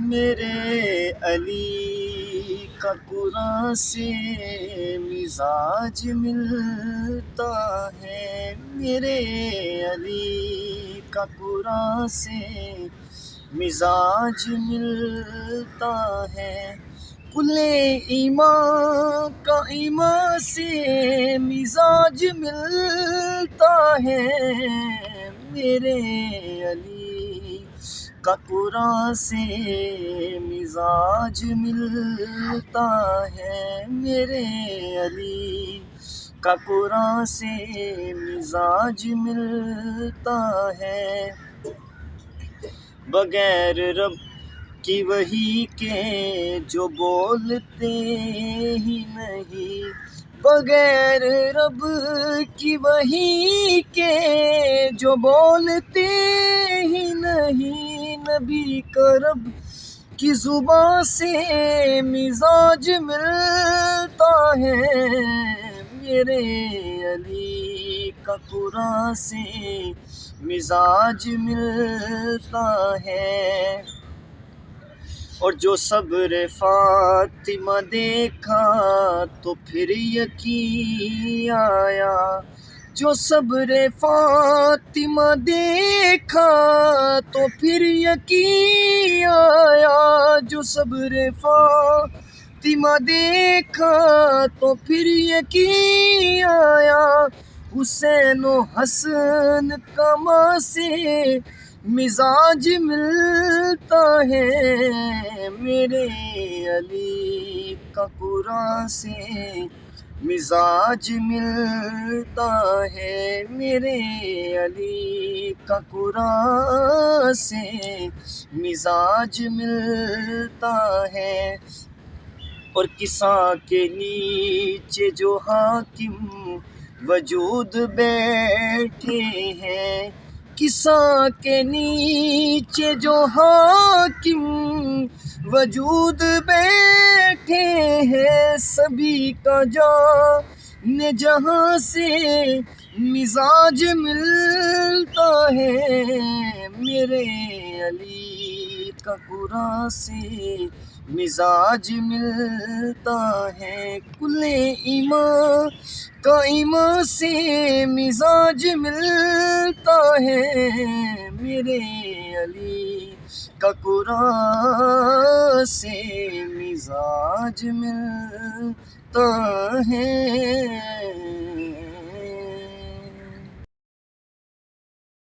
میرے علی کا قرآن سے مزاج ملتا ہے، میرے علی کا قرآن سے مزاج ملتا ہے، کل ایمان کا ایمان سے مزاج ملتا ہے، میرے علی کا قرآن سے مزاج ملتا ہے، میرے علی کا قرآن سے مزاج ملتا ہے، بغیر رب کی وحی کے جو بولتے ہی نہیں، بغیر رب کی وحی کے جو بولتے ہی نہیں، نبی کا رب کی زبان سے مزاج ملتا ہے، میرے علی کا قرآن سے مزاج ملتا ہے، اور جو صبر فاطمہ دیکھا تو پھر یقین آیا، جو صبر فاطمہ دیکھا تو پھر یقین آیا، جو صبر فاطمہ دیکھا تو پھر یقین آیا، حسین و حسن کا ماں سے مزاج ملتا ہے، میرے علی کا قرآن سے مزاج ملتا ہے، میرے علی کا قرآن سے مزاج ملتا ہے، اور کساں کے نیچے جو حاکم وجود بیٹھے ہیں، کساں کے نیچے جو حاکم وجود بیٹھے ہیں، سبھی کا جان جہاں سے مزاج ملتا ہے، میرے علی کا قرآن سے مزاج ملتا ہے، کل ایمان کا ایمان سے مزاج ملتا ہے، میرے علی کا قرآن سے مزاج ملتا ہے۔